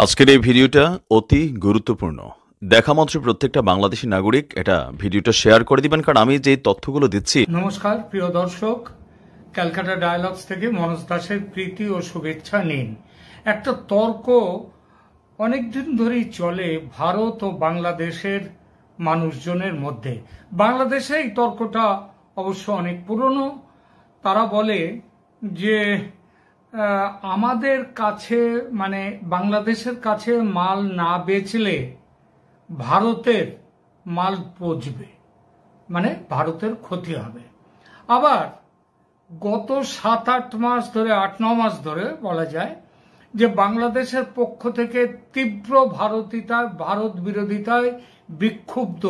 আজকের এই ভিডিওটা অতি গুরুত্বপূর্ণ। দেখা মাত্র প্রত্যেকটা বাংলাদেশী নাগরিক এটা ভিডিওটা শেয়ার করে দিবেন, কারণ আমি যে তথ্যগুলো দিচ্ছি। নমস্কার প্রিয় দর্শক, ক্যালকাটা ডায়ালগস থেকে মনোজ দাসের প্রীতি ও শুভেচ্ছা নিন। একটা তর্ক অনেকদিন ধরেই চলে ভারত ও বাংলাদেশের মানুষজনের মধ্যে। বাংলাদেশে এই তর্কটা অবশ্য অনেক পুরনো। তারা বলে যে আমাদের কাছে মানে বাংলাদেশের কাছে মাল না বেচলে ভারতের মাল পচবে, মানে ভারতের ক্ষতি হবে। আবার গত 7-8 মাস ধরে 8-9 মাস ধরে বলা যায় যে বাংলাদেশের পক্ষ থেকে তীব্র ভারত বিরোধিতায় বিক্ষুব্ধ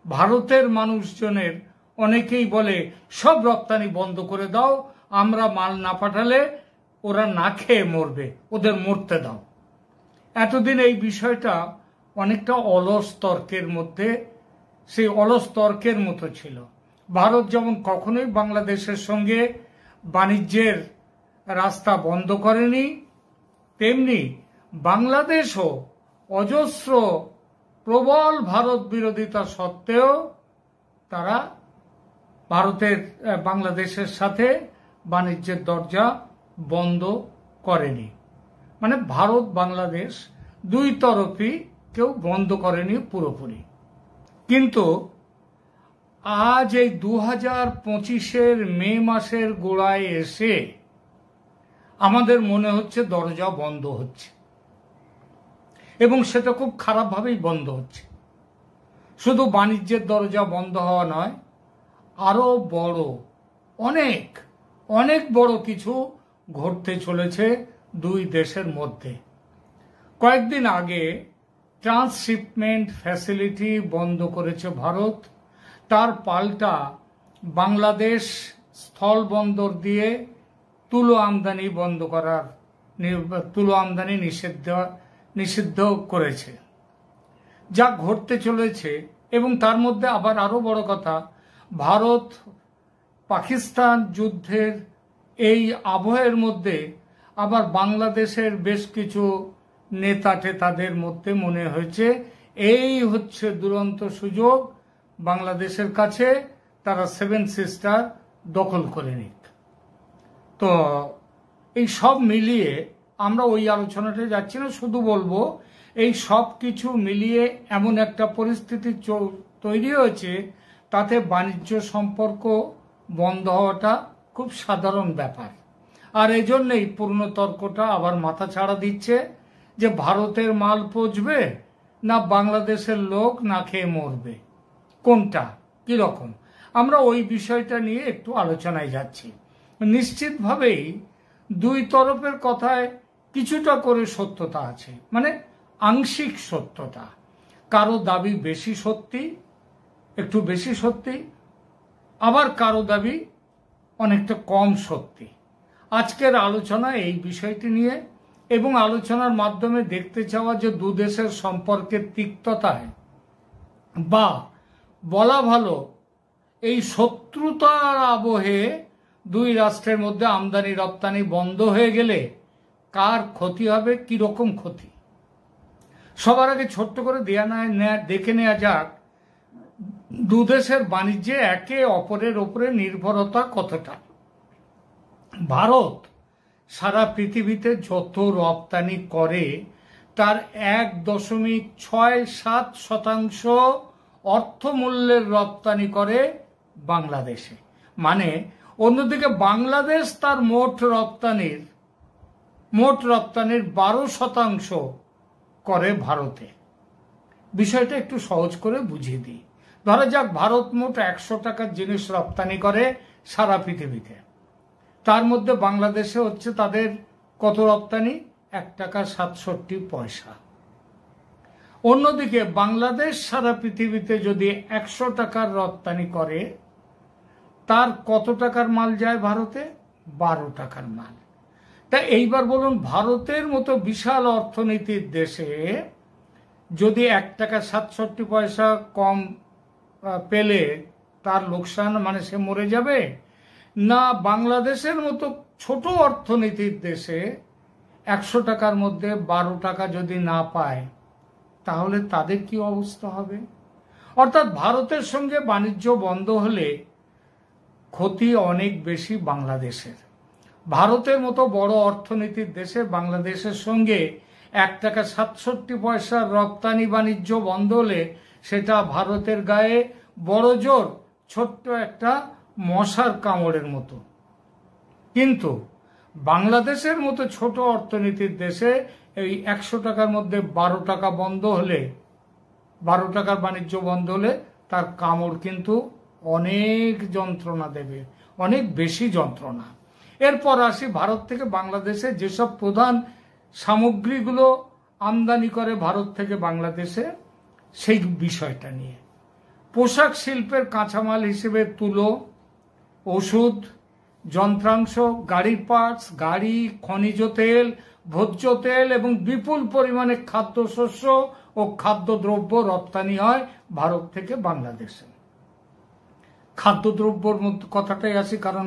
ভারতের মানুষজনের অনেকেই বলে সব রপ্তানি বন্ধ করে দাও, আমরা মাল না পাঠালে ওরা না খেয়ে মরবে, ওদের মরতে দাও। এতদিন এই বিষয়টা অনেকটা অলস তর্কের মধ্যে, সেই অলস তর্কের মতো ছিল। ভারত যেমন কখনোই বাংলাদেশের সঙ্গে বাণিজ্যের রাস্তা বন্ধ করেনি, তেমনি বাংলাদেশও অজস্র প্রবল ভারত বিরোধিতা সত্ত্বেও তারা বাংলাদেশের সাথে বাণিজ্যের দরজা বন্ধ করেনি। মানে ভারত বাংলাদেশ দুই তরফই কেউ বন্ধ করেনি পুরোপুরি। কিন্তু আজ এই 2025-এর মে মাসের গোড়ায় এসে আমাদের মনে হচ্ছে দরজা বন্ধ হচ্ছে, এবং সেটা খুব খারাপভাবেই বন্ধ হচ্ছে। শুধু বাণিজ্যের দরজা বন্ধ হওয়া নয়, আরো বড় অনেক অনেক বড় কিছু ঘটতে চলেছে দুই দেশের মধ্যে। কয়েকদিন আগে ট্রান্সশিপমেন্ট ফ্যাসিলিটি বন্ধ করেছে ভারত, তার পাল্টা বাংলাদেশ স্থল বন্দর দিয়ে তুলো আমদানি নিষিদ্ধ করেছে। যা ঘটতে চলেছে, এবং তার মধ্যে আবার আরো বড় কথা, ভারত পাকিস্তান যুদ্ধের এই আবহের মধ্যে আবার বাংলাদেশের বেশ কিছু নেতা টেতাদের মধ্যে মনে হয়েছে এই হচ্ছে দুরন্ত সুযোগ বাংলাদেশের কাছে, তারা 7 সিস্টার দখল করে নিক। তো এই সব মিলিয়ে আমরা ওই আলোচনাটা যাচ্ছি না, শুধু বলবো এই সব কিছু মিলিয়ে এমন একটা পরিস্থিতি তৈরি হয়েছে, তাতে বাণিজ্য সম্পর্ক বন্ধ হওয়াটা খুব সাধারণ ব্যাপার। আর এই জন্যই পূর্ণ তর্কটা আবার মাথা ছাড়া দিচ্ছে যে ভারতের মাল পচবে না বাংলাদেশের লোক না খেয়ে মরবে, কোনটা কি রকম। আমরা ওই বিষয়টা নিয়ে একটু আলোচনায় যাচ্ছি। নিশ্চিতভাবেই দুই তরফের কথায় কিছুটা করে সত্যতা আছে, মানে আংশিক সত্যতা। কারো দাবি বেশি সত্যি, একটু বেশি সত্যি, আবার কারো দাবি অনেকটা কম সত্যি। আজকের আলোচনা এই বিষয়টি নিয়ে, এবং আলোচনার মাধ্যমে দেখতে চাওয়া যে দু দেশের সম্পর্কের তিক্ততায়, বা বলা ভালো এই শত্রুতার আবহে দুই রাষ্ট্রের মধ্যে আমদানি রপ্তানি বন্ধ হয়ে গেলে কার ক্ষতি হবে, কি রকম ক্ষতি। সবার আগে ছোট্ট করে দেখে নেওয়া যাক দু দেশের বাণিজ্যে একে অপরের উপরে নির্ভরতা কতটা। ভারত সারা পৃথিবীতে যত রপ্তানি করে তার 1.67% অর্থমূল্যের রপ্তানি করে বাংলাদেশে। মানে অন্যদিকে বাংলাদেশ তার মোট রপ্তানির 12% করে ভারতে। বিষয়টা একটু সহজ করে বুঝিয়ে দিই। ধরা যাক ভারত মোট 100 টাকার জিনিস রপ্তানি করে সারা পৃথিবীতে, তার মধ্যে বাংলাদেশে হচ্ছে তাদের কত রপ্তানি, 1.67 টাকা। অন্যদিকে বাংলাদেশ সারা পৃথিবীতে যদি 100 টাকার রপ্তানি করে, তার কত টাকার মাল যায় ভারতে, 12 টাকার মাল। তা এইবার বলুন, ভারতের মতো বিশাল অর্থনীতির দেশে যদি 1.67 টাকা কম পেলে তার লোকসান, মানে সে মরে যাবে, না বাংলাদেশের মতো ছোট অর্থনীতির দেশে 100 টাকার মধ্যে 12 টাকা যদি না পায় তাহলে তাদের কি অবস্থা হবে? অর্থাৎ ভারতের সঙ্গে বাণিজ্য বন্ধ হলে ক্ষতি অনেক বেশি বাংলাদেশের। ভারতের মতো বড় অর্থনীতির দেশে বাংলাদেশের সঙ্গে 1 টাকা 67 পয়সার রপ্তানি বাণিজ্য বন্ধ হলে সেটা ভারতের গায়ে বড় জোর ছোট্ট একটা মশার কামড়ের মতো। কিন্তু বাংলাদেশের মতো ছোট অর্থনীতির দেশে এই 100 টাকার মধ্যে 12 টাকা বন্ধ হলে, 12 টাকার বাণিজ্য বন্ধ হলে তার কামড় কিন্তু অনেক যন্ত্রণা দেবে, অনেক বেশি যন্ত্রণা। এরপর আসি ভারত থেকে বাংলাদেশে যেসব প্রধান সামগ্রীগুলো আমদানি করে ভারত থেকে বাংলাদেশে, সেই বিষয়টা নিয়ে। পোশাক শিল্পের কাঁচামাল হিসেবে তুলো, ওষুধ, যন্ত্রাংশ, গাড়ির পার্টস, গাড়ি, খনিজ তেল, ভোজ্য তেল এবং বিপুল পরিমাণে খাদ্যশস্য ও খাদ্যদ্রব্য রপ্তানি হয় ভারত থেকে বাংলাদেশে। খাদ্যদ্রব্যর মধ্যে কথাটাই আসি, কারণ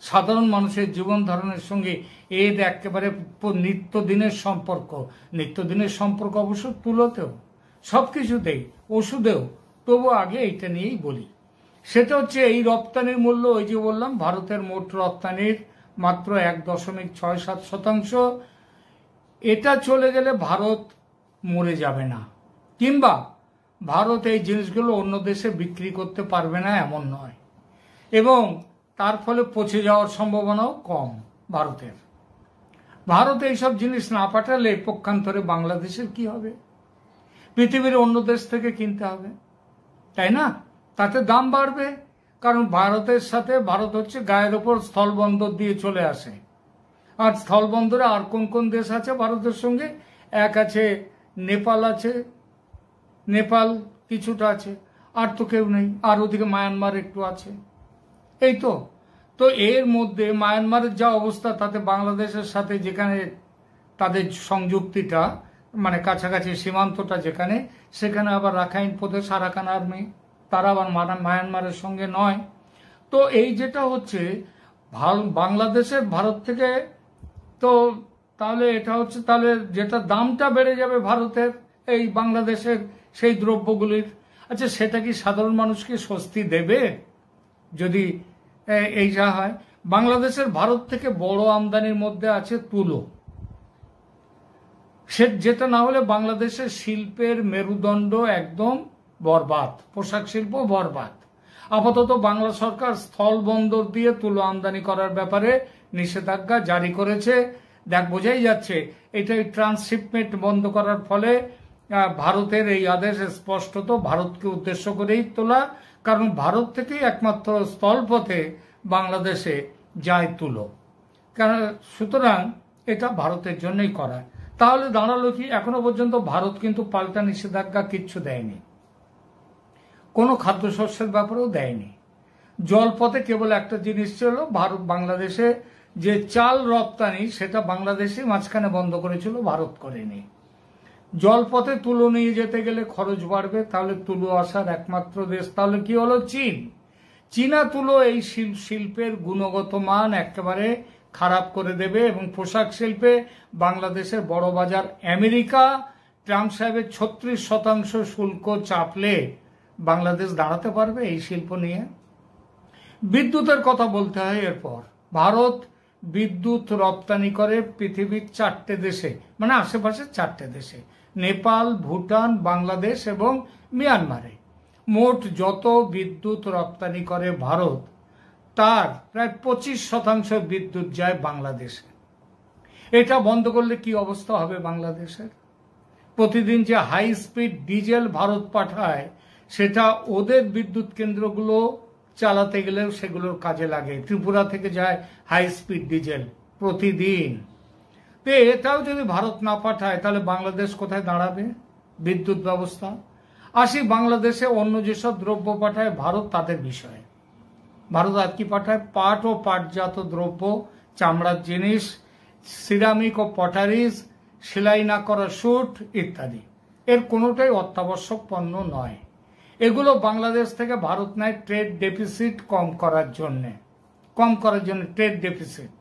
সাধারণ মানুষের জীবন ধারণের সঙ্গে এর একেবারে নিত্যদিনের সম্পর্ক অবশ্য তুলোতেও, সবকিছুতেই, ওষুধেও। তবু আগে এইটা নিয়েই বলি। সেটা হচ্ছে এই রপ্তানির মূল্য, ওই যে বললাম ভারতের মোট রপ্তানির মাত্র 1.67%। এটা চলে গেলে ভারত মরে যাবে না, কিংবা ভারত এই জিনিসগুলো অন্য দেশে বিক্রি করতে পারবে না এমন নয়, এবং তার ফলে পচে যাওয়ার সম্ভাবনাও কম ভারতের। ভারত এইসব জিনিস না পাঠালে পক্ষান্তরে বাংলাদেশের কি হবে? পৃথিবীর অন্য দেশ থেকে কিনতে হবে, তাই না? তাতে দাম বাড়বে, কারণ ভারতের সাথে, ভারত হচ্ছে গায়ের ওপর স্থলবন্দর দিয়ে চলে আসে। আর স্থলবন্দরে আর কোন কোন দেশ আছে ভারতের সঙ্গে? এক আছে নেপাল, আছে নেপাল কিছুটা আছে, আর তো কেউ নেই। আর ওদিকে মায়ানমার একটু আছে, এই তো। তো এর মধ্যে মায়ানমারের যা অবস্থা, তাতে বাংলাদেশের সাথে যেখানে তাদের সংযুক্তিটা, মানে কাছাকাছি সীমান্তটা যেখানে, সেখানে আবার রাখাইন প্রদেশ, আরাকান আর্মি, তারা আবার মায়ানমারের সঙ্গে নয়। তো এই যেটা হচ্ছে বাংলাদেশের ভারত থেকে, তো তাহলে এটা হচ্ছে, তাহলে যেটা দামটা বেড়ে যাবে ভারতের এই বাংলাদেশের সেই দ্রব্যগুলির, আচ্ছা সেটা কি সাধারণ মানুষকে স্বস্তি দেবে যদি এই যা হয়? বাংলাদেশের ভারত থেকে বড় আমদানির মধ্যে আছে তুলো, যেটা না হলে বাংলাদেশের শিল্পের মেরুদণ্ড একদম বরবাদ, পোশাক শিল্প বরবাদ। আপাতত বাংলা সরকার স্থল বন্দর দিয়ে তুলো আমদানি করার ব্যাপারে নিষেধাজ্ঞা জারি করেছে। বোঝাই যাচ্ছে এটা ট্রান্সশিপমেন্ট বন্ধ করার ফলে ভারতের এই আদেশ স্পষ্টত ভারতকে উদ্দেশ্য করেই তোলা, কারণ ভারত থেকেই একমাত্র স্থলপথে বাংলাদেশে যায় তুলো। সুতরাং এটা ভারতের জন্যই করা। তাহলে দাঁড়ালো কি? এখনো পর্যন্ত ভারত কিন্তু পাল্টা নিষেধাজ্ঞা কিচ্ছু দেয়নি, কোনো খাদ্যশস্যের ব্যাপারেও দেয়নি। জলপথে কেবল একটা জিনিস ছিল, ভারত বাংলাদেশে যে চাল রপ্তানি, সেটা বাংলাদেশে মাঝখানে বন্ধ করেছিল, ভারত করেনি। জলপথে তুলো নিয়ে যেতে গেলে খরচ বাড়বে, তাহলে তুলো আসার একমাত্র দেশ তাহলে কি হলো? চীন। চীনা তুলো এই শিল্পের গুণগত মান একেবারে খারাপ করে দেবে, এবং পোশাক শিল্পে বাংলাদেশের বড় বাজার আমেরিকা, ট্রাম্প সাহেবের 36% শুল্ক চাপলে বাংলাদেশ দাঁড়াতে পারবে এই শিল্প নিয়ে? বিদ্যুতের কথা বলতে হয়। এরপর ভারত বিদ্যুৎ রপ্তানি করে পৃথিবীর 4টে দেশে, মানে আশেপাশে 4টে দেশে, নেপাল, ভুটান, বাংলাদেশ এবং মিয়ানমারে। মোট যত বিদ্যুৎ রপ্তানি করে ভারত, তার প্রায় 25% বিদ্যুৎ যায় বাংলাদেশে। এটা বন্ধ করলে কি অবস্থা হবে বাংলাদেশের? প্রতিদিন যে হাই স্পিড ডিজেল ভারত পাঠায়, সেটা ওদের বিদ্যুৎ কেন্দ্রগুলো চালাতে গেলেও সেগুলোর কাজে লাগে। ত্রিপুরা থেকে যায় হাই স্পিড ডিজেল প্রতিদিন। তো এটাও যদি ভারত না পাঠায়, তাহলে বাংলাদেশ কোথায় দাঁড়াবে বিদ্যুৎ ব্যবস্থা? আসি বাংলাদেশে অন্য যেসব দ্রব্য পাঠায় ভারত, তাদের বিষয়ে। ভারত আর কি পাঠায়? পাট ও পাটজাত দ্রব্য, চামড়ার জিনিস, সিরামিক ও পটারিজ, সেলাই না করা স্যুট ইত্যাদি। এর কোনোটাই অত্যাবশ্যক পণ্য নয়। এগুলো বাংলাদেশ থেকে ভারত নেয় ট্রেড ডেফিসিট কম করার জন্য ট্রেড ডেফিসিট।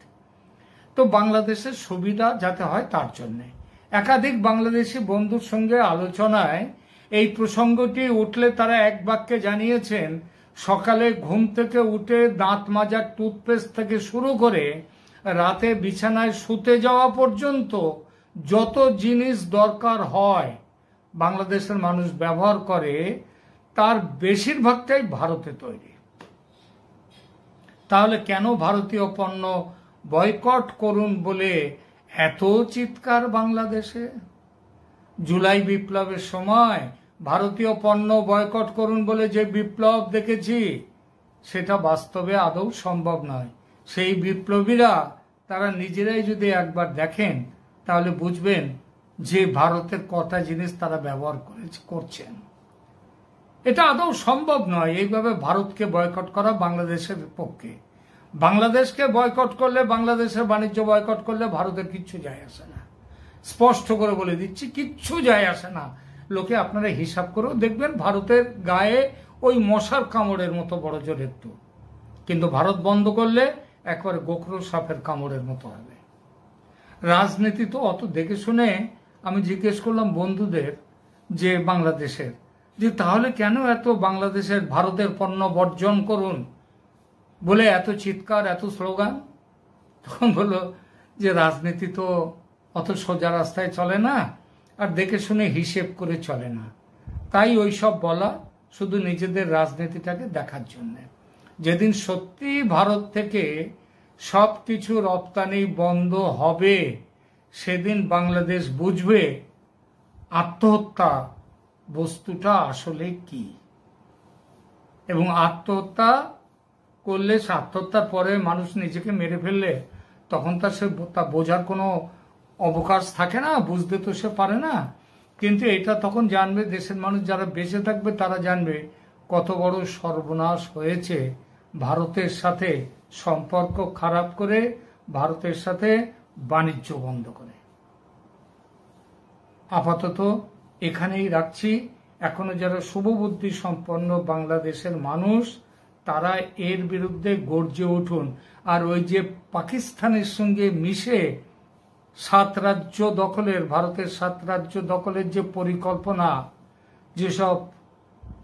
তো বাংলাদেশের সুবিধা যাতে হয় তার জন্যে একাধিক বাংলাদেশি বন্ধুর সঙ্গে আলোচনায় এই প্রসঙ্গটি উঠলে তারা এক বাক্যে জানিয়েছেন, সকালে ঘুম থেকে উঠে দাঁত মাজার টুথপেস্ট থেকে শুরু করে রাতে বিছানায় শুতে যাওয়া পর্যন্ত যত জিনিস দরকার হয় বাংলাদেশের মানুষ ব্যবহার করে তার বেশিরভাগটাই ভারতে তৈরি। তাহলে কেন ভারতীয় পণ্য বয়কট করুন বলে এত চিৎকার বাংলাদেশে? জুলাই বিপ্লবের সময় ভারতীয় পণ্য বয়কট করুন বলে যে বিপ্লব দেখেছি সেটা বাস্তবে আদৌ সম্ভব নয়। সেই বিপ্লবীরা তারা নিজেরাই যদি একবার দেখেন তাহলে বুঝবেন যে ভারতের কটা জিনিস তারা ব্যবহার করছেন। এটা আদৌ সম্ভব নয় এইভাবে ভারতকে বয়কট করা বাংলাদেশের পক্ষে। বাংলাদেশকে বয়কট করলে, বাংলাদেশের বাণিজ্য বয়কট করলে ভারতের কিচ্ছু যায় আসে না। স্পষ্ট করে বলে দিচ্ছি, কিচ্ছু যায় আসে না। লোকে আপনারা হিসাব করেও দেখবেন ভারতের গায়ে ওই মশার কামড়ের মতো বড় জোর একটু, কিন্তু ভারত বন্ধ করলে একবারে গোখরো সাপের কামড়ের মতো হবে। রাজনীতি তো অত দেখে শুনে আমি জিজ্ঞেস করলাম বন্ধুদের যে বাংলাদেশের, যে তাহলে কেন এত বাংলাদেশের ভারতের পণ্য বর্জন করুন বলে এত চিৎকার, এত স্লোগান? তখন বললো যে রাজনীতি তো অত সোজা রাস্তায় চলে না, আর দেখে শুনে হিসেব করে চলে না, তাই ওই সব বলা শুধু নিজেদের রাজনীতিটাকে দেখার জন্য। যেদিন সত্যি ভারত থেকে সবকিছু রপ্তানি বন্ধ হবে সেদিন বাংলাদেশ বুঝবে আত্মহত্যা বস্তুটা আসলে কি, এবং আত্মহত্যা করলে, আত্মহত্যার পরে মানুষ নিজেকে মেরে ফেললে তখন তা বোঝার কোনো অবকাশ থাকে না, বুঝতে তো সে পারে না। কিন্তু এটা তখন জানবে দেশের মানুষ যারা বেঁচে থাকবে, তারা জানবে কত বড় সর্বনাশ হয়েছে ভারতের সাথে সম্পর্ক খারাপ করে, ভারতের সাথে বাণিজ্য বন্ধ করে। আপাতত এখানেই রাখছি। এখনো যারা শুভবুদ্ধি সম্পন্ন বাংলাদেশের মানুষ তারা এর বিরুদ্ধে গর্জে উঠুন। আর ওই যে পাকিস্তানের সঙ্গে মিশে 7 রাজ্য দখলের, ভারতের 7 রাজ্য দখলের যে পরিকল্পনা, যেসব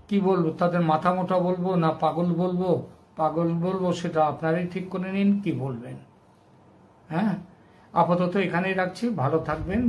কি বলবো, তাদের মাথা মোটা বলবো না পাগল বলবো সেটা আপনারাই ঠিক করে নিন কি বলবেন। হ্যাঁ, আপাতত এখানেই রাখছি। ভালো থাকবেন।